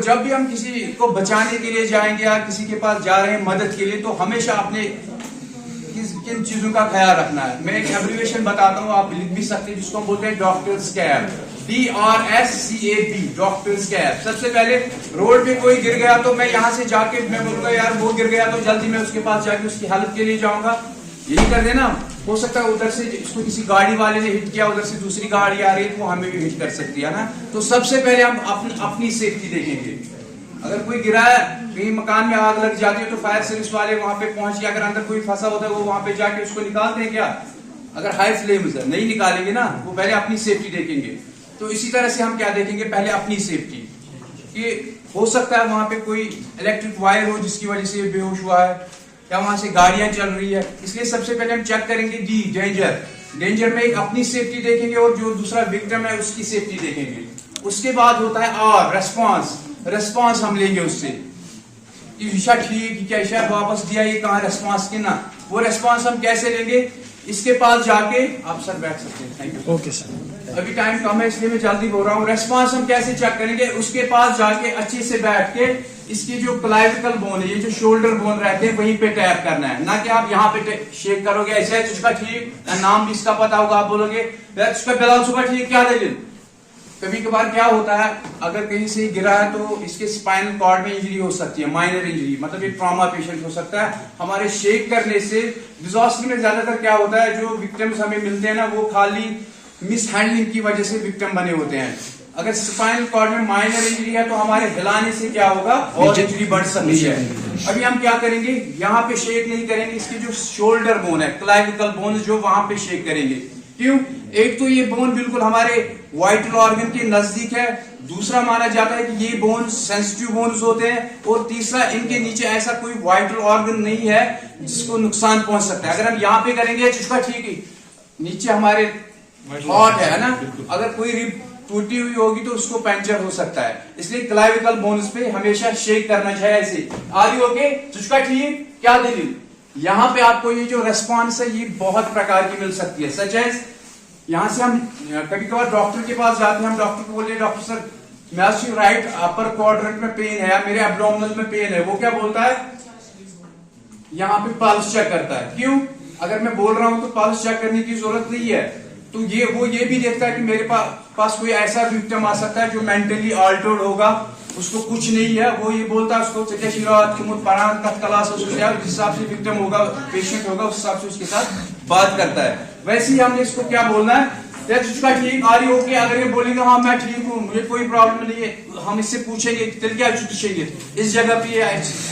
जब भी हम किसी को बचाने के लिए जाएंगे या किसी के पास जा रहे हैं मदद के लिए, तो हमेशा अपने किन चीजों का ख्याल रखना है। मैं एक एब्रिविएशन बताता हूँ, आप लिख भी सकते हैं, जिसको हम बोलते हैं doctors cap, DRSCAP, doctors cap. सबसे पहले रोड पे कोई गिर गया तो मैं यहाँ से जाके मैं बोलूंगा यार वो गिर गया, तो जल्दी मैं उसके पास जाके उसकी हेल्प के लिए जाऊंगा, यही कर देना। हो सकता है उधर से इसको किसी गाड़ी वाले ने हिट किया, उधर से दूसरी गाड़ी आ रही है तो वो हमें भी हिट कर सकती है ना। तो सबसे पहले हम अपनी सेफ्टी देखेंगे। अगर कोई गिरा है, कहीं मकान में आग लग जाती है तो फायर सर्विस वाले वहां पे पहुंच के, अगर अंदर कोई फंसा होता है वो वहां पे जाके उसको निकालते हैं क्या? अगर हाई फ्लेम है नहीं निकालेंगे ना, वो पहले अपनी सेफ्टी देखेंगे। तो इसी तरह से हम क्या देखेंगे, पहले अपनी सेफ्टी। कि हो सकता है वहां पे कोई इलेक्ट्रिक वायर हो जिसकी वजह से बेहोश हुआ है, या वहां से गाड़ियां चल रही है, इसलिए सबसे पहले हम चेक करेंगे डी डेंजर में एक अपनी सेफ्टी देखेंगे और जो दूसरा विक्टिम है उसकी सेफ्टी देखेंगे। उसके बाद होता है आर रेस्पॉन्स हम लेंगे उससे कि ईशा ठीक क्या ईशा वापस दिया, ये कहाँ रेस्पॉन्स की ना, वो रेस्पॉन्स हम कैसे लेंगे, इसके पास जाके आप सर बैठ सकते हैं। Thank you. ओके सर, अभी टाइम कम है इसलिए मैं जल्दी बोल रहा हूँ। रेस्पॉन्स हम कैसे चेक करेंगे, उसके पास जाके अच्छे से बैठ के इसकी जो क्लाविकल बोन है, ये जो शोल्डर बोन रहते हैं, वहीं पे टैप करना है, ना कि आप यहाँ पे शेक करोगे ऐसे उसका ठीक, नाम भी इसका पता होगा, आप बोलोगे उसका बिलाल सुबह ठीक क्या दलील। कभी कभार क्या होता है, अगर कहीं से गिरा है तो इसके स्पाइनल कॉर्ड में इंजरी हो सकती है, माइनर इंजरी, मतलब एक ट्रॉमा पेशेंट हो सकता है। हमारे शेक करने से डिजास्टर में ज्यादातर क्या होता है, जो विक्टिम्स हमें मिलते हैं ना, वो खाली मिस हैंडलिंग की वजह से विक्टिम बने होते हैं। अगर स्पाइनल कॉर्ड में माइनर इंजरी है तो हमारे हिलाने से क्या होगा और इंजरी बढ़ सकती है। अभी हम क्या करेंगे, यहाँ पे शेक नहीं करेंगे, इसकी जो शोल्डर बोन है, क्लाविकल बोन, जो वहां पे शेक करेंगे। क्यों? एक तो ये बोन बिल्कुल हमारे वाइटल ऑर्गन के नजदीक है, दूसरा माना जाता है कि ये बोन सेंसिटिव बोन्स होते हैं, और तीसरा इनके नीचे ऐसा कोई वाइटल ऑर्गन नहीं है जिसको नुकसान पहुंच सकता है। अगर हम यहाँ पे करेंगे जिसका ठीक है, नीचे हमारे हार्ट है ना, अगर कोई रिब टूटी हुई होगी तो उसको पंचर हो सकता है, इसलिए क्लाविकल बोन्स पे हमेशा शेक करना चाहिए ऐसे। आदि ओके, तुझका ठीक क्या दलील। यहाँ पे आपको ये जो रेस्पॉन्स है ये बहुत प्रकार की मिल सकती है, सच एज यहाँ से हम कभी कभार डॉक्टर के पास जाते हैं, हम डॉक्टर को बोलते हैं डॉक्टर सर मेरा राइट अपर क्वाड्रेंट में पेन है या मेरे एब्डोमिनल में पेन है, वो क्या बोलता है, यहाँ पे पल्स चेक करता है। क्यों? अगर मैं बोल रहा हूं तो पल्स चेक करने की जरूरत नहीं है, तो वो ये भी देखता है कि मेरे पास कोई ऐसा विक्टिम आ सकता है जो मेंटली अल्टर्ड होगा, उसको कुछ नहीं है, वो ये बोलता है उसको जिस हिसाब से विक्टिम होगा, पेशेंट होगा, उस हिसाब से उसके साथ बात करता है। वैसे ही हमने इसको क्या बोलना है, ठीक आ रही होगी, अगर ये बोलेगा हाँ मैं ठीक हूँ, मुझे कोई प्रॉब्लम नहीं है, हम इससे पूछेंगे तेरे क्या पूछेंगे, इस जगह पे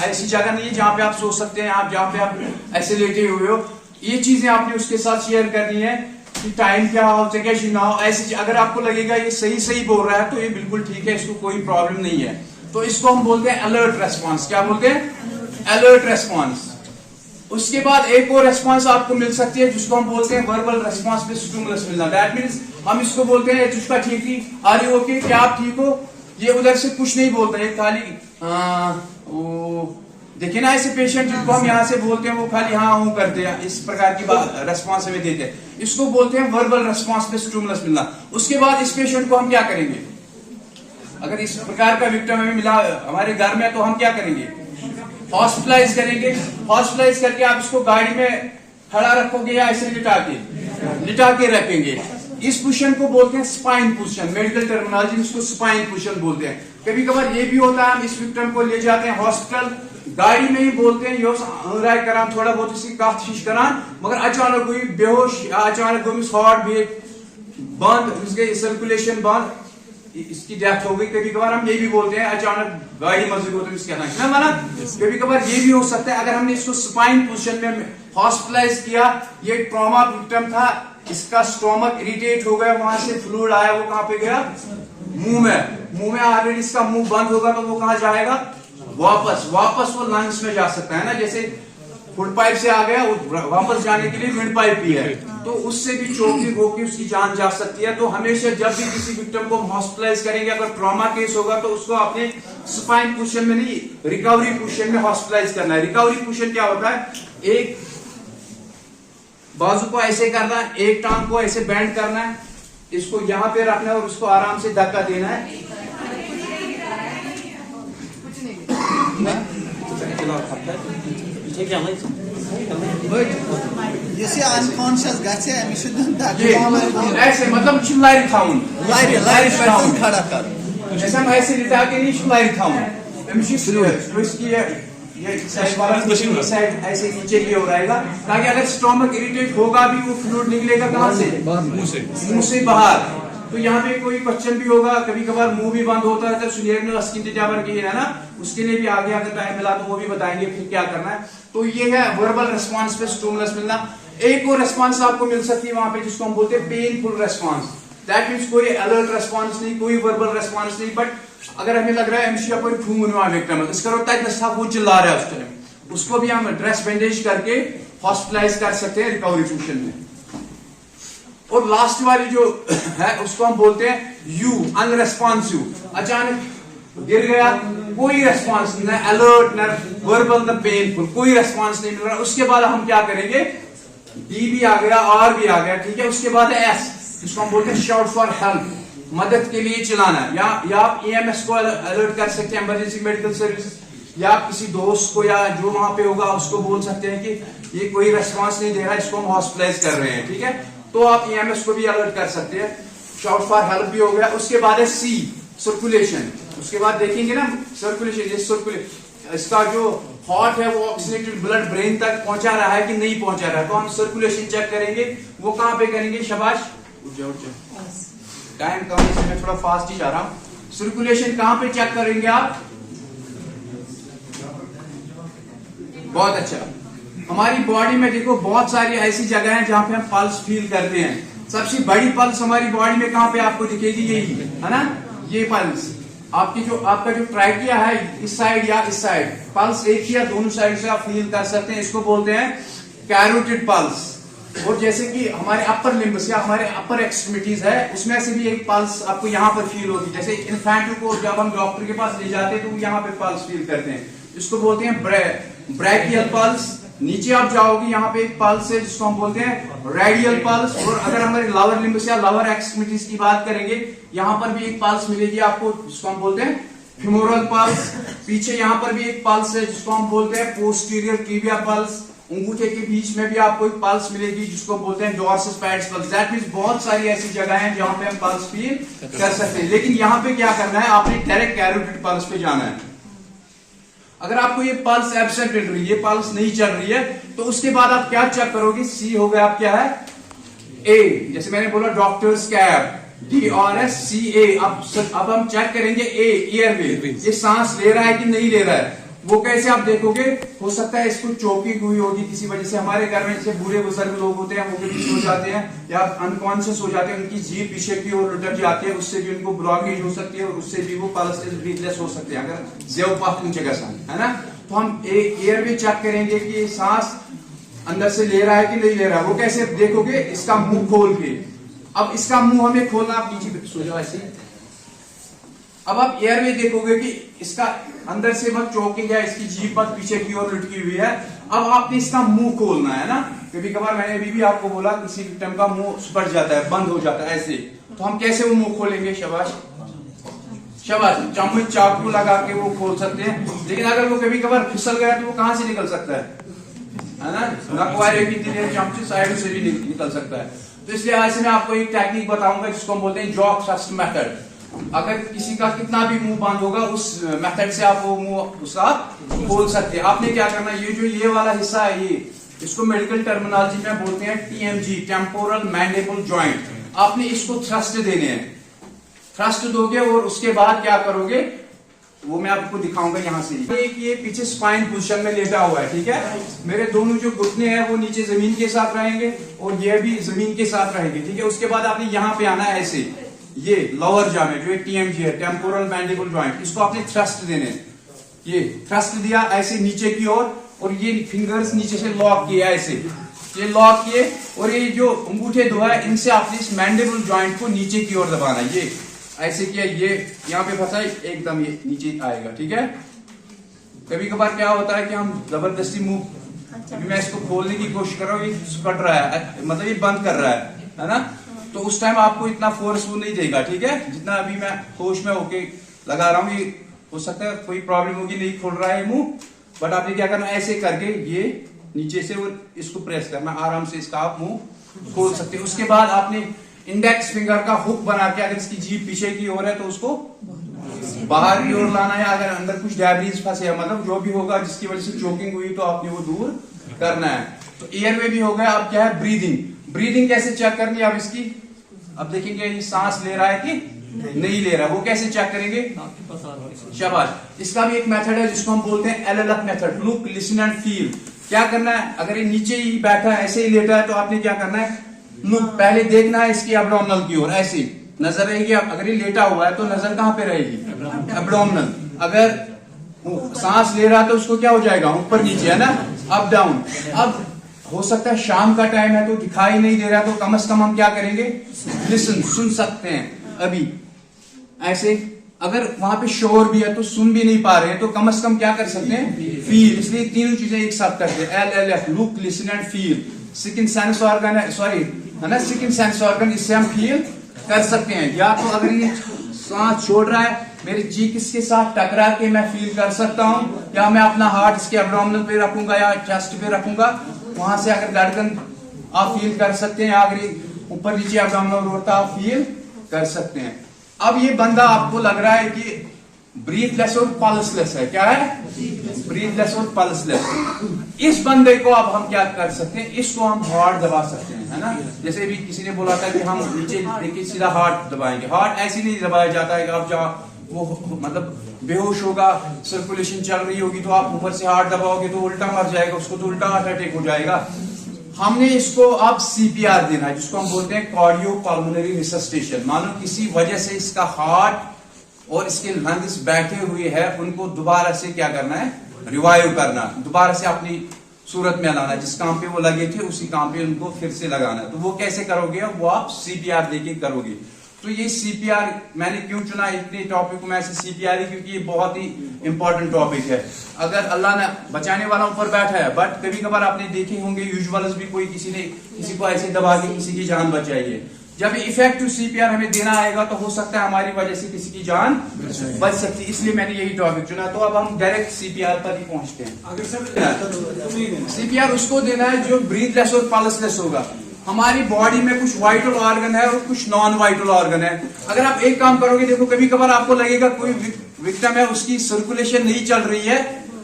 ऐसी जगह नहीं है जहाँ पे आप सो सकते हैं, आप जहाँ पे आप ऐसे लेटे हुए हो, ये चीजें आपने उसके साथ शेयर करनी है कि टाइम क्या हो, जगह ना हो, ऐसी। अगर आपको लगेगा ये सही बोल रहा है तो ये बिल्कुल ठीक है, इसको कोई प्रॉब्लम नहीं है, तो इसको हम बोलते हैं अलर्ट रेस्पॉन्स। क्या बोलते हैं? Alert response. उसके बाद एक और रेस्पॉन्स आपको मिल सकती है जिसको हम बोलते हैं वर्बल रेस्पॉन्स पे स्टिमुलस मिलना। दैट मींस हम इसको बोलते हैं तुझका ठीक थी, आर यू ओके, क्या आप ठीक हो, ये उधर से कुछ नहीं बोलता है, खाली देखिए ना ऐसे पेशेंट जिनको हम यहाँ से बोलते हैं वो खाली हाँ हूँ करते हैं, इस प्रकार की रेस्पॉन्स हमें देते हैं, इसको बोलते हैं वर्बल रेस्पॉन्स पे स्टिमुलस मिलना। उसके बाद इस पेशेंट को हम क्या करेंगे, अगर इस प्रकार का विक्टिम हमें मिला हमारे घर में तो हम क्या करेंगे, हॉस्पिटलाइज करेंगे। हॉस्पिटलाइज करके आप इसको गाड़ी में खड़ा रखोगे या ऐसे लिटा के रखेंगे। इस पोजीशन को बोलते हैं स्पाइन पोजीशन, मेडिकल टर्मिनोलॉजी में इसको स्पाइन पोजीशन बोलते हैं। कभी कभार ये भी होता है हम इस विक्टिम को ले जाते हैं हॉस्पिटल, गाड़ी में ही बोलते हैं यो करान थोड़ा बहुत इसकी कथ हिश करान, मगर अचानक हुई बेहोश, अचानक गोमिस हार्ट बीट बंद, सर्कुलेशन बंद, इसकी डेथ हो गई। कभी कभार हम ये भी बोलते हैं अचानक गाड़ी मजबूत होती है, इसके ना माना। कभी कभार ये भी हो सकता है अगर हमने इसको स्पाइन पोजीशन में हॉस्पिटलाइज किया, ये ट्रॉमा विक्टिम था, इसका स्टोमक इरिटेट हो गया, वहां से फ्लूइड आया, वो कहां पे गया, मुंह में ऑलरेडी इसका मुंह बंद होगा तो वो कहां जाएगा, वापस वो लंग्स में जा सकता है ना, जैसे फुट पाइप से आ गया वापस जाने के लिए विंड पाइप भी है, तो उससे भी चोकिंग होकर उसकी जान जा सकती है। तो हमेशा जब भी किसी विक्टिम को हॉस्पिटलाइज करेंगे, अगर ट्रॉमा केस होगा तो उसको अपने स्पाइन पोजीशन में नहीं, रिकवरी पोजीशन में हॉस्पिटलाइज करना है। रिकवरी पोजीशन क्या होता है, एक बाजू को ऐसे करना है, एक टांग को ऐसे बेंड करना है, इसको यहां पे रखना है और उसको आराम से धक्का देना है। Yesi unconscious gase emission da ये ऐसे मतलब लाइट थाउन लाइट खड़ा कर जैसे हम ऐसे लिटा के नहीं लाइट थाउन इसकी ये साइड वाला साइड ऐसे नीचे की ओर आएगा ताकि अगर स्टोमक इरिटेट होगा भी वो फ्लूइड निकलेगा कहाँ से मुंह से बाहर। तो यहाँ पे कोई क्वेश्चन भी होगा, कभी कभार मुंह भी बंद होता है तो सुनियर स्किन डिजाबर की है ना, उसके लिए भी आगे अगर टाइम मिला तो वो भी बताएंगे फिर क्या करना है। तो ये है वर्बल रेस्पॉन्स पे स्टिमुलस मिलना। एक और रेस्पॉन्स आपको मिल सकती है वहां पे जिसको हम बोलते हैं पेनफुल रेस्पॉन्स। दैट मीन्स कोई अलर्ट रेस्पॉन्स नहीं, कोई वर्बल रेस्पॉन्स नहीं, बट अगर हमें लग रहा है एमसी कोई ठूंगनुआ विक्टिम इसका रोता है वो चिल्ला रहा है उस टाइम, उसको भी हम ड्रेस बैंडेज करके हॉस्पिटलाइज कर सकते हैं रिकवरी पोजीशन में। और लास्ट वाली जो है उसको हम बोलते हैं यू अनरेस्पॉन्सिव, अचानक गिर गया कोई रेस्पॉन्स न अलर्ट न वर्बल न पेनफुल, कोई रेस्पॉन्स नहीं मिल रहा। उसके बाद हम क्या करेंगे, डी भी आ गया आर भी आ गया, ठीक है। उसके बाद एस जिसको हम बोलते हैं शाउट फॉर हेल्प, मदद के लिए चिल्लाना। या आप ईएमएस को अलर्ट कर सकते हैं, इमरजेंसी मेडिकल सर्विस, या किसी दोस्त को या जो वहां पे होगा उसको बोल सकते हैं कि ये कोई रेस्पॉन्स नहीं दे रहा, इसको हम हॉस्पिटलाइज कर रहे हैं, ठीक है। तो आप ईएमएस को भी अलर्ट कर सकते हैं, शाउट फॉर हेल्प भी हो गया। उसके बाद है सी सर्कुलेशन, उसके बाद देखेंगे ना सर्कुलेशन, ये सर्कुलेशन इसका जो हार्ट है वो ऑक्सीजनेटेड ब्लड ब्रेन तक पहुंचा रहा है कि नहीं पहुंचा रहा है, तो हम सर्कुलेशन चेक करेंगे। वो कहां पे करेंगे, शाबाश टाइम कम है, मैं थोड़ा फास्ट ही जा रहा हूं। सर्कुलेशन कहां पे चेक करेंगे आप, बहुत अच्छा। हमारी बॉडी में देखो बहुत सारी ऐसी जगह हैं जहां पे हम पल्स फील करते हैं। सबसे बड़ी पल्स हमारी बॉडी में कहां पे आपको दिखेगी, यही है ना, ये पल्स आपका जो ट्रैकिया है इस साइड या इस साइड, पल्स एक या दोनों साइड से आप फील कर सकते हैं, इसको बोलते हैं कैरोटिड पल्स। और जैसे कि हमारे अपर लिम्ब्स या हमारे अपर एक्सट्रीमिटीज है उसमें से भी एक पल्स आपको यहाँ पर फील होगी। जैसे इन्फेंट को जब हम डॉक्टर के पास ले जाते हैं तो यहाँ पे पल्स फील करते हैं, इसको बोलते हैं ब्रैकियल पल्स। नीचे आप जाओगे यहाँ पे एक पल्स है जिसको हम बोलते हैं रेडियल पल्स। और अगर हमारे लोअर लिम्ब्स या लोअर एक्सट्रीमिटीज की बात करेंगे, यहाँ पर भी एक पल्स मिलेगी आपको जिसको हम बोलते हैं फ्यूमोरल पल्स। पीछे यहाँ पर भी एक पल्स है जिसको हम बोलते हैं पोस्टीरियर टिबिया पल्स। अंगूठे के बीच में भी आपको एक पल्स मिलेगी जिसको बोलते हैं डॉर्सस पैड्स पल्स। दैट मींस बहुत सारी ऐसी जगह हैं जहां पे हम पल्स फील कर सकते हैं। लेकिन यहाँ पे क्या करना है, आपने डायरेक्ट कैरोटिड पल्स पे जाना है। अगर आपको ये पल्स एब्सेंट मिल रही है, ये पल्स नहीं चल रही है, तो उसके बाद आप क्या चेक करोगे, सी हो गया आप क्या है ए, जैसे मैंने बोला डॉक्टर्स कैप DRSCA। अब हम चेक करेंगे ए एयरवे, ये सांस ले रहा है कि नहीं ले रहा है। वो कैसे आप देखोगे, हो सकता है इसको चोकिंग हुई होगी किसी वजह से। हमारे घर में जैसे बूढ़े बुजुर्ग लोग होते हैं वो भी सो जाते हैं या अनकॉन्शियस हो जाते हैं, उनकी जीभ पीछे की ओर लुटक जाती है, उससे भी उनको ब्लॉकेज हो सकती है और उससे भी वो पल्स ब्रीथलेस हो सकते हैं अगर जेव पाफ ऊंचे का सांस है ना। तो हम एयरवे चेक करेंगे कि सांस अंदर से ले रहा है कि नहीं ले रहा है। वो कैसे देखोगे, इसका मुंह खोल के। अब इसका मुंह हमें खोलना, आप नीचे सो जाओ ऐसे। अब आप एयरवे देखोगे कि इसका अंदर से मत चौकिंग है, इसकी जीभ मत पीछे की ओर लुटकी हुई है। अब आपने इसका मुंह खोलना है ना। कभी कभार मैंने अभी भी आपको बोला किसी विक्टिम का मुंह सुपट जाता है, बंद हो जाता है ऐसे, तो हम कैसे वो मुंह खोलेंगे, शाबाश शाबाश, चम्मच चाकू लगा के वो खोल सकते हैं। लेकिन अगर वो कभी कभार फिसल गया तो वो कहां से निकल सकता है ना, रखवारे की चमचे साइड से भी निकल सकता है। तो इसलिए आज से मैं आपको एक टेक्निक बताऊंगा जिसको हम बोलते हैं जॉ थ्रस्ट मेथड। अगर किसी का कितना भी मुंह बंद होगा उस मेथड से आप वो मुंह उसका खोल सकते हैं। आपने क्या करना है, ये वाला हिस्सा है, ये इसको मेडिकल टर्मिनोलॉजी में बोलते हैं TMJ, टेम्पोरल मैंडिबल जॉइंट। आपने इसको थ्रस्ट देने हैं, थ्रस्ट दोगे और उसके बाद क्या करोगे वो मैं आपको दिखाऊंगा। यहाँ से ये पीछे स्पाइन पोजीशन में लेटा हुआ है, ठीक है। मेरे दोनों जो घुटने हैं वो नीचे जमीन के साथ रहेंगे और ये भी जमीन के साथ रहेंगे, ठीक है। उसके बाद आपने यहाँ पे आना है ऐसे, ये लोअर जॉ में जो TMJ है, टेम्पोरल मैंडिबल जॉइंट, इसको आपने थ्रस्ट देने। ये थ्रस्ट दिया ऐसे नीचे की ओर और ये फिंगर्स नीचे से लॉक किया ऐसे, ये लॉक किए और ये जो अंगूठे दो है इनसे आपने इस मैंडिबल जॉइंट को नीचे की ओर दबाना। ये ऐसे किया, ये यहाँ पे फंसा एकदम ये नीचे आएगा, ठीक है। कभी कभार क्या होता है कि हम जबरदस्ती मुंह, अभी मैं इसको खोलने की कोशिश कर रहा हूँ, ये कट रहा है, मतलब ये बंद कर रहा है ना। तो उस टाइम आपको इतना फोर्स वो नहीं देगा, ठीक है। जितना अभी मैं होश में होके लगा रहा हूँ, ये हो सकता है कोई प्रॉब्लम होगी, नहीं खोल रहा है मुंह, बट आपने क्या करना, ऐसे करके ये नीचे से और इसको प्रेस करना, आराम से इसका आप मुंह खोल सकते हैं। उसके बाद आपने इंडेक्स फिंगर का हुक बना के, अगर इसकी जीभ पीछे की ओर है तो उसको बाहर की ओर लाना है। अगर अंदर कुछ डायबिटीज फंसे है, मतलब जो भी होगा जिसकी वजह से चोकिंग हुई, तो आपने वो दूर करना है। तो एयर में भी हो गया। अब क्या है, ब्रीदिंग। ब्रीदिंग कैसे चेक करनी है अब इसकी, अब देखेंगे ये सांस ले रहा है कि नहीं ले रहा है, वो कैसे चेक करेंगे। शाबाश। इसका भी एक मेथड है जिसको हम बोलते हैं LLF method, look listen and feel. क्या करना है, अगर ये नीचे ही बैठा है, ऐसे ही लेटा है, तो आपने क्या करना है, लुक, पहले देखना है इसकी एब्डोमिनल की ओर, ऐसे नजर रहेगी। अगर ये लेटा हुआ है तो नजर कहां पे रहेगी, एब्डोमिनल। अगर सांस ले रहा है तो उसको क्या हो जाएगा, ऊपर नीचे, है ना, अप डाउन। अब हो सकता है शाम का टाइम है तो दिखाई नहीं दे रहा, तो कम से कम हम क्या करेंगे, लिसन, सुन सकते हैं अभी ऐसे। अगर वहां पे शोर भी है तो सुन भी नहीं पा रहे हैं, तो कम से कम क्या कर सकते हैं, फील। इसलिए तीनों चीजें एक साथ करते हैं, LLF, look listen and feel. Second sense organ है, सॉरी, है ना, सेकंड सेंस ऑर्गन, इससे हम फील कर सकते हैं। या तो अगर ये सांस छोड़ रहा है, मेरी जी किसके साथ टकरा के मैं फील कर सकता हूं, या मैं अपना हार्ट इसके एब्डोमिनल पे रखूंगा या चेस्ट पे रखूंगा, वहां से अगर धड़कन आप फील कर सकते हैं। अगर ऊपर नीचे एब्डोमिनल होता आप फील कर सकते हैं। अब ये बंदा आपको लग रहा है कि ब्रीथलेस और पल्सलेस है, क्या है, ब्रीथलेस और पल्सलेस। इस बंदे को अब हम क्या कर सकते हैं, इसको हम हार्ट दबा सकते हैं, है ना। जैसे भी किसी ने बोला था कि हम नीचे देखिए सीधा हार्ट दबाएंगे, हार्ट ऐसे नहीं दबाया जाता है कि आप जहाँ वो मतलब बेहोश होगा, सर्कुलेशन चल रही होगी, तो आप ऊपर से हार्ट दबाओगे तो उल्टा मर जाएगा, उसको तो उल्टा हार्ट अटैक हो जाएगा। हमने इसको अब सीपीआर देना है, जिसको हम बोलते हैं कार्डियोपल्मोनरी रिसस्टेशन। मानो किसी वजह से इसका हार्ट और इसके लंग्स बैठे हुए हैं, उनको दोबारा से क्या करना है, रिवाइव करना, दोबारा से अपनी सूरत में लाना। जिस काम पे वो लगे थे उसी काम पे उनको फिर से लगाना। तो वो कैसे करोगे, वो आप सीपीआर देके करोगे। तो ये सीपीआर मैंने क्यों चुना इतने टॉपिक को मैं ऐसे सीपीआर ही, क्योंकि ये बहुत ही इंपॉर्टेंट टॉपिक है। अगर अल्लाह ने बचाने वाला ऊपर बैठा है, बट कभी कभार आपने देखे होंगे यूजुअल्स भी कोई किसी को ऐसे दबा के किसी की जान बचाई है। जब इफेक्टिव सीपीआर हमें देना आएगा तो हो सकता है हमारी वजह से किसी की जान बच सकती है, इसलिए मैंने यही टॉपिक चुना। तो अब हम डायरेक्ट सीपीआर पर ही पहुंचते हैं। अगर सर सीपीआर उसको देना है जो ब्रीथलेस और पल्सलेस होगा। हमारी बॉडी में कुछ वाइटल ऑर्गन है और कुछ नॉन वाइटल ऑर्गन है। अगर आप एक काम करोगे, देखो कभी कभार आपको लगेगा कोई विक्टिम है, उसकी सर्कुलेशन नहीं चल रही है,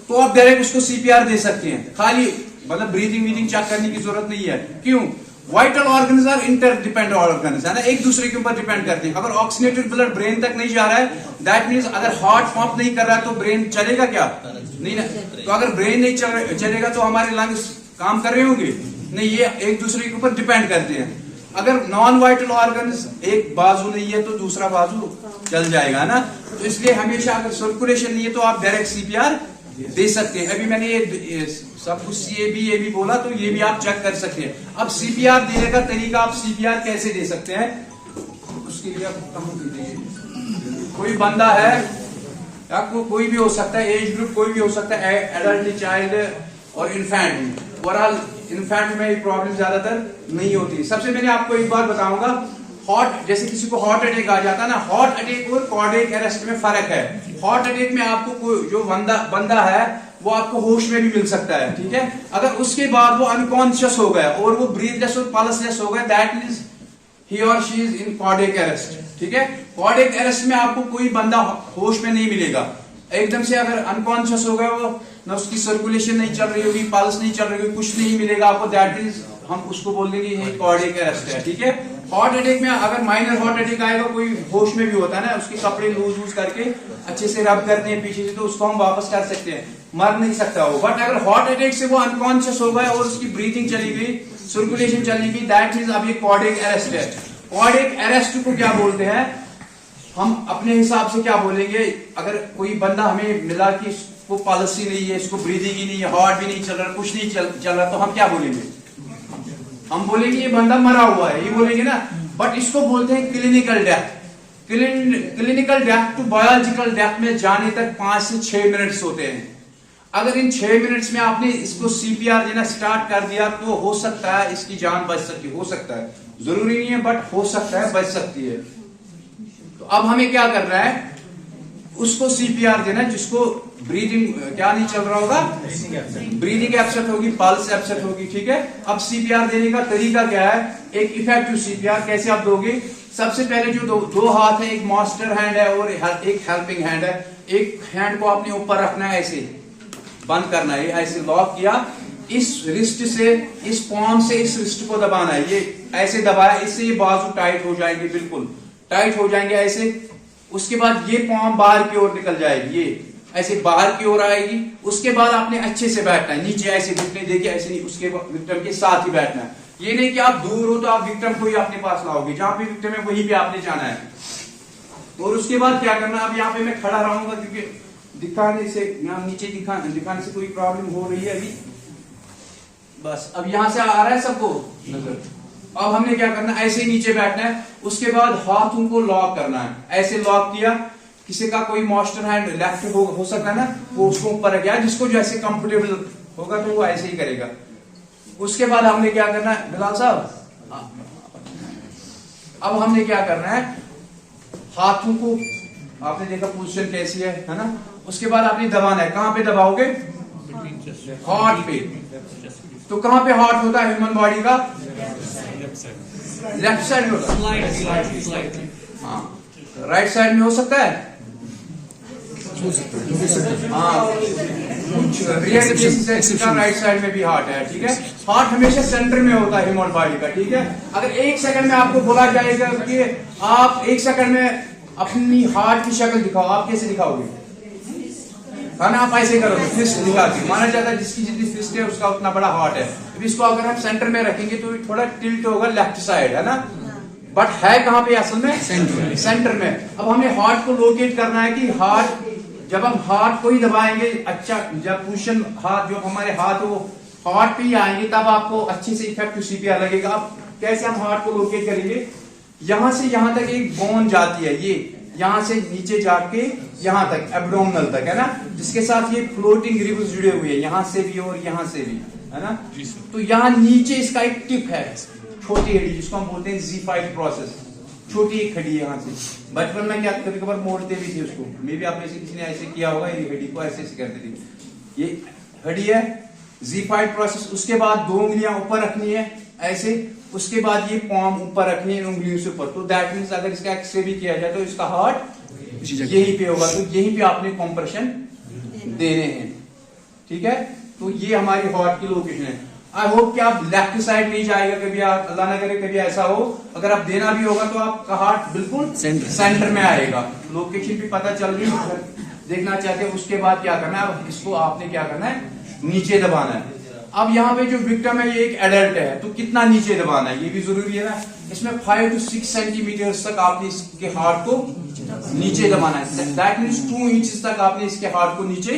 तो आप डायरेक्ट उसको सीपीआर दे सकते हैं, खाली मतलब ब्रीथिंग चेक करने की जरूरत नहीं है। क्यों, vital organs are interdependent organs, है ना, एक दूसरे के ऊपर डिपेंड करते हैं। अगर ऑक्सीनेटेड ब्लड ब्रेन तक नहीं जा रहा है, दैट मींस अगर हार्ट पंप नहीं कर रहा है तो ब्रेन चलेगा क्या, नहीं ना। तो अगर ब्रेन नहीं चलेगा तो हमारे लंग्स काम कर रहे होंगे नहीं, ये एक दूसरे के ऊपर डिपेंड करते हैं। अगर नॉन वाइटल ऑर्गन्स, एक बाजू नहीं है तो दूसरा बाजू चल जाएगा ना। तो इसलिए हमेशा अगर सर्कुलेशन नहीं है तो आप डायरेक्ट सीपीआर दे सकते हैं। अभी मैंने ये सब कुछ ये भी बोला, तो ये भी आप चेक कर सकते हैं। अब सीपीआर देने का तरीका, आप सीपीआर कैसे दे सकते हैं, उसके लिए आप कोई बंदा है, आपको कोई भी हो सकता है, एज ग्रुप कोई भी हो सकता है, एडल्ट, चाइल्ड और इन्फेंट। ओवरऑल इन्फेंट में प्रॉब्लम ज्यादातर नहीं होती। सबसे मैंने आपको एक बात बताऊंगा, हार्ट, जैसे किसी को हार्ट अटैक आ जाता है ना, हार्ट अटैक और कार्डियक अरेस्ट में फर्क है। हार्ट अटैक में आपको कोई जो बंदा है वो आपको होश में भी मिल सकता है, ठीक है। अगर उसके बाद वो अनकॉन्शियस हो गया और वो ब्रीथलेस और पल्सलेस हो गया, दैट मींस ही और she is in cardiac arrest, ठीक है। कार्डियक अरेस्ट में आपको कोई बंदा होश में नहीं मिलेगा, एकदम से अगर अनकॉन्शियस हो गया, वो ना उसकी सर्कुलेशन नहीं चल रही होगी, पल्स नहीं चल रही होगी, कुछ नहीं मिलेगा आपको, दैट मींस हम उसको बोल देंगे ये कार्डियक अरेस्ट है, ठीक है। हार्ट अटैक में अगर माइनर हार्ट अटैक आएगा, कोई होश में भी होता है ना, उसके कपड़े लूज करके अच्छे से रब करते हैं पीछे से, तो उसको हम वापस कर सकते हैं, मर नहीं सकता वो। बट अगर हार्ट अटैक से वो अनकॉन्शियस हो गया और उसकी ब्रीथिंग चली गई, सर्कुलेशन चली गई, दैट मींस अब ये कार्डियक अरेस्ट है। कार्डियक अरेस्ट को क्या बोलते हैं, हम अपने हिसाब से क्या बोलेंगे, अगर कोई बंदा हमें मिला कि इसको पल्स ही नहीं है, इसको ब्रीदिंग ही नहीं है, हार्ट भी नहीं चल रहा, कुछ नहीं चल रहा, तो हम क्या बोलेंगे, हम बोलेंगे ये बंदा मरा हुआ है, ये बोलेंगे ना। बट इसको बोलते हैं clinical death. Clinical death to biological death में जाने तक 5 से 6 मिनट्स होते हैं। अगर इन 6 मिनट्स में आपने इसको सीपीआर देना स्टार्ट कर दिया तो हो सकता है इसकी जान बच सकती, हो सकता है, जरूरी नहीं है बट हो सकता है बच सकती है। तो अब हमें क्या करना है, उसको सीपीआर देना, जिसको ब्रीदिंग क्या नहीं चल रहा होगा, ब्रीदिंग एब्सेंट होगी, पल्स एब्सेंट होगी, ठीक है। अब सीपीआर देने का तरीका क्या है, एक इफेक्टिव सीपीआर कैसे आप दोगे। सबसे पहले जो दो हाथ है, एक मास्टर हैंड है और एक हेल्पिंग हैंड है। एक हैंड को आपने ऊपर रखना है, ऐसे बंद करना है, ऐसे लॉक किया, इस रिस्ट से, इस पाम से इस रिस्ट को दबाना है, ये ऐसे दबाया, इससे ये बाजू टाइट हो जाएंगे, बिल्कुल टाइट हो जाएंगे ऐसे। उसके बाद ये पाम बाहर की ओर निकल जाएगी, ये ऐसे बाहर की ओर आएगी। उसके बाद आपने अच्छे से बैठना है, नीचे ऐसे घुटने देखिए, ऐसे नहीं, उसके विक्टिम के साथ ही बैठना है। ये नहीं कि आप दूर हो तो आप विक्टिम को ही अपने पास लाओगे, जहां पे विक्टिम है वहीं पे आपने जाना है। और उसके बाद क्या करना, अब यहाँ पे मैं खड़ा रहूंगा क्योंकि दिखाने से, यहाँ नीचे दिखाने से कोई प्रॉब्लम हो रही है अभी, बस अब यहां से आ रहा है सबको नजर। अब हमने क्या करना है, ऐसे नीचे बैठना है। उसके बाद हाथों को लॉक करना है, ऐसे लॉक किया। किसी का कोई मास्टर हैंड लेफ्ट हो सकता है ना, वो उसको ऊपर रख गया, जिसको जैसे कंफर्टेबल होगा तो वो ऐसे ही करेगा। उसके बाद हमने क्या करना है बिलाल साहब, अब हमने क्या करना है, हाथों को आपने देखा पोजीशन कैसी है ना। उसके बाद आपने दबाना है, कहां पे दबाओगे, हार्ट पे। तो कहां पे हार्ट होता है ह्यूमन बॉडी का, लेफ्ट साइड में होता है, हाँ राइट साइड में हो सकता है, हाँ कुछ रियल केसेस है राइट साइड में भी हार्ट है, ठीक है। हार्ट हमेशा सेंटर में होता है ह्यूमन बॉडी का, ठीक है। अगर एक सेकंड में आपको बोला जाएगा कि आप एक सेकंड में अपनी हार्ट की शक्ल दिखाओ, आप कैसे दिखाओगे, है ना, आप ऐसे करोगे, फिस्ट दिखा के। माना जाता है जिसकी जितनी फिस्ट है उसका उतना बड़ा हार्ट है। अब इसको अगर हम सेंटर में रखेंगे तो थोड़ा टिल्ट होगा लेफ्ट साइड, है ना, बट है कहां पे असल में, सेंटर में। अब हमें हार्ट को लोकेट करना है कि हार्ट, जब हम हार्ट को ही दबाएंगे, अच्छा जब पोजीशन हाथ जो हमारे हाथ वो हार्ट पे ही आएंगे तब आपको अच्छे से इफेक्टिव सीपीआर लगेगा। अब कैसे हम हार्ट को लोकेट करेंगे, यहां से यहां तक एक बोन जाती है, ये यहां से नीचे जाके यहां तक एब्डोमिनल तक, है ना, जिसके साथ ये फ्लोटिंग रिब्स जुड़े हुए हैं, यहां से भी और यहां से भी, है ना। तो यहां नीचे इसका एक टिप है, छोटी हड्डी जिसको हम बोलते हैं Z5 प्रोसेस, छोटी एक हड्डी है। यहाँ से बचपन में क्या कभी कभार मोड़ते भी थे उसको, मे भी आप में से किसी ने ऐसे किया होगा, ये हड्डी को ऐसे करते थे। ये हड्डी है Z5 प्रोसेस। उसके बाद 2 उंगलियां ऊपर रखनी है ऐसे, उसके बाद ये पाम ऊपर रखनी है उंगलियों से ऊपर। तो दैट मीन्स अगर इसका एक्सरे भी किया जाए तो इसका हार्ट यहीं पे होगा, तो यहीं पे आपने कॉम्प्रेशन देने हैं, ठीक है। तो ये हमारी हार्ट की लोकेशन है। आई होप कि आप लेफ्ट साइड नहीं जाएगा कभी, आप अल्लाह ना करे कभी ऐसा हो, अगर आप देना भी होगा तो आपका हार्ट बिल्कुल सेंटर में आएगा। लोकेशन भी पता चल रही है, देखना चाहते हैं। उसके बाद क्या करना है, अब इसको आपने क्या करना है, नीचे दबाना है। अब यहाँ पे जो विक्टिम है ये एक एडल्ट है, तो कितना नीचे दबाना है ये भी जरूरी है ना। इसमें 5 to 6 सेंटीमीटर तक आपने इसके हार्ट को नीचे दबाना है, दैट मीन्स 2 इंच तक आपने इसके हार्ट को नीचे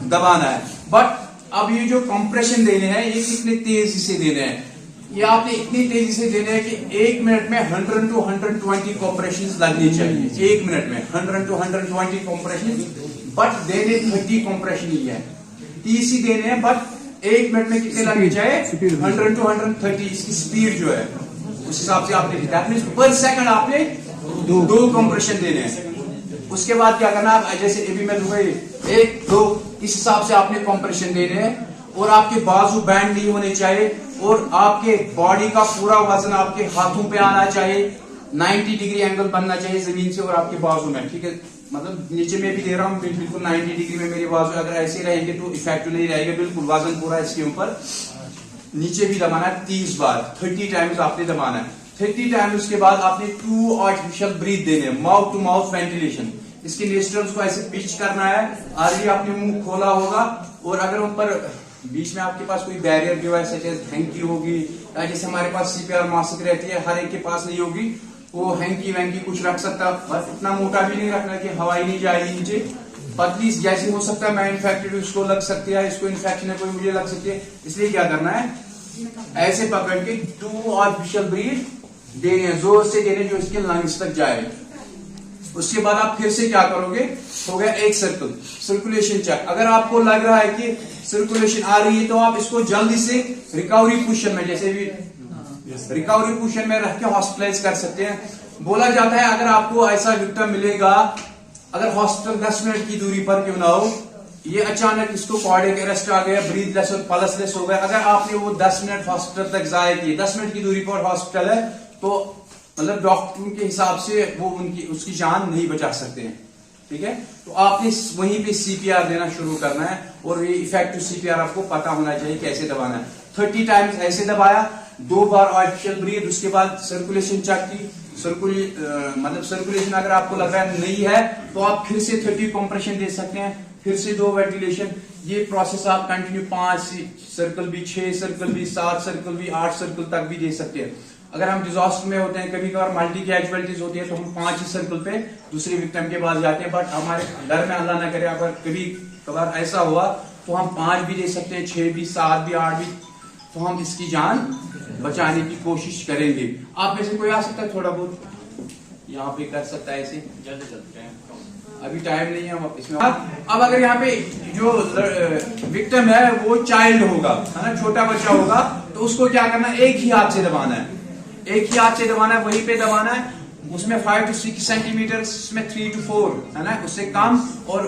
दबाना है। बट अब ये जो कंप्रेशन देने हैं ये कितने तेजी से देने हैं, ये आपने इतनी तेजी से देने हैं कि 1 मिनट में 100 to 120 कंप्रेशन लगनी चाहिए। 1 मिनट में 100 to 120 कंप्रेशन, बट देने 30 कंप्रेशन ही है, 30 ही देने हैं, बट 1 मिनट में कितने लगने चाहिए, 100 to 130। इसकी स्पीड जो है उस हिसाब से आपने, दैट मीन्स पर सेकंड आपने 2 कंप्रेशन देने हैं। उसके बाद क्या करना, जैसे अभी मैं दूंगा 1 2, इस हिसाब से आपने कंप्रेशन देने हैं। और आपके बाजू बैंड नहीं होने चाहिए, और आपके बॉडी का पूरा वजन आपके हाथों पे आना चाहिए, 90 डिग्री एंगल बनना चाहिए जमीन से और आपके बाजू में, ठीक है। मतलब नीचे में भी दे रहा हूँ, बिल्कुल 90 डिग्री में मेरे बाजू, अगर ऐसे रहेंगे तो इफेक्टिव नहीं रहेगा, बिल्कुल वजन पूरा इसके ऊपर। नीचे भी दबाना है 30 बार, 30 टाइम्स आपने दबाना है। 30 टाइम्स उसके बाद आपने 2 आर्टिफिशियल ब्रीथ देने, माउथ टू माउथ वेंटिलेशन। इसके नोस्ट्रल्स को ऐसे पिच करना है, आगे आपने मुंह खोला होगा, और अगर ऊपर बीच में आपके पास कोई बैरियर भी है, सच एज हैंकी होगी, जैसे हमारे पास सीपीआर मास्क रहती है, हर एक के पास नहीं होगी, वो हैंकी वैंकी कुछ रख सकता, बस इतना मोटा भी नहीं रखना कि हवा ही नहीं जाएगी नीचे। पतली जैसी हो सकता है, मैं इन्फेक्टेड, उसको लग सकती है, इसको इन्फेक्शन है कोई, मुझे लग सकती है। इसलिए क्या करना है, ऐसे पकड़ के 2 आर्टिफिशियल ब्रीथ देने, जोर से देने जो इसके लंग्स तक जाए। उसके बाद आप फिर से क्या करोगे, हो गया एक सर्कल, सर्कुलेशन चेक। अगर आपको लग रहा है कि सर्कुलेशन आ रही है तो आप इसको जल्दी से रिकवरी पोजीशन में, जैसे भी रिकवरी पोजीशन में रख के हॉस्पिटलाइज कर सकते हैं। बोला जाता है अगर आपको ऐसा विक्टिम मिलेगा, अगर हॉस्पिटल 10 मिनट की दूरी पर क्यों ना हो, ये अचानक इसको कार्डियक अरेस्ट आ गया, ब्रीथलेस और पल्सलेस हो गया। अगर आपने वो 10 मिनट हॉस्पिटल तक जाया किए, 10 मिनट की दूरी पर हॉस्पिटल है, तो मतलब डॉक्टर के हिसाब से वो उसकी जान नहीं बचा सकते हैं। ठीक है, तो आपने वहीं पे सीपीआर देना शुरू करना है, और ये इफेक्टिव सीपीआर आपको पता होना चाहिए कैसे दबाना है। 30 टाइम्स ऐसे दबाया, 2 बार आर्टिफिशियल ब्रीथ, उसके बाद सर्कुलेशन चेक की। मतलब सर्कुलेशन अगर आपको लग रहा है नहीं है, तो आप फिर से 30 कंप्रेशन दे सकते हैं, फिर से 2 वेंटिलेशन। ये प्रोसेस आप कंटिन्यू 5 सर्कल भी, 6 सर्कल भी, 7 सर्कल भी, 8 सर्कल तक भी दे सकते हैं। अगर हम डिजास्टर में होते हैं, कभी कभार मल्टी कैजुअलिटीज होती है, तो हम 5 ही सर्कल पे दूसरी विक्टिम के पास जाते हैं। बट हमारे घर में अल्लाह ना करे अगर कभी कभार ऐसा हुआ, तो हम 5 भी दे सकते हैं, 6 भी, 7 भी, 8 भी, तो हम इसकी जान बचाने की कोशिश करेंगे। आप में से कोई आ सकता है थोड़ा बहुत यहाँ पे कर सकता है ऐसे? जल्दी चलते हैं, अभी टाइम नहीं है इसमें। अब अगर यहाँ पे जो विक्टिम है वो चाइल्ड होगा, है ना, छोटा बच्चा होगा, तो उसको क्या करना है, एक ही हाथ से दबाना है, एक ही हाथ से दबाना है, वहीं पे दबाना है। उसमें 5 to 6 सेंटीमीटर, इसमें 3 to 4, है ना, उससे कम। और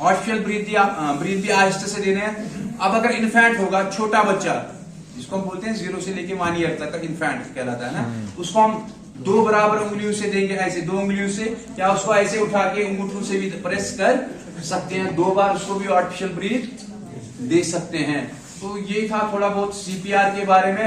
आर्टिफिशियल ब्रीथ भी आहिस्ते से देने हैं। अब अगर इन्फेंट होगा, छोटा बच्चा, जिसको हम बोलते हैं 0 से लेके 1 ईयर तक का इन्फेंट कहलाता है ना, उसको हम 2 बराबर उंगलियों से देंगे, ऐसे 2 उंगलियों से, या उसको ऐसे उठा के अंगूठों से भी प्रेस कर सकते हैं। 2 बार उसको भी आर्टिफिशियल ब्रीथ दे सकते हैं। तो ये था थोड़ा बहुत सीपीआर के बारे में।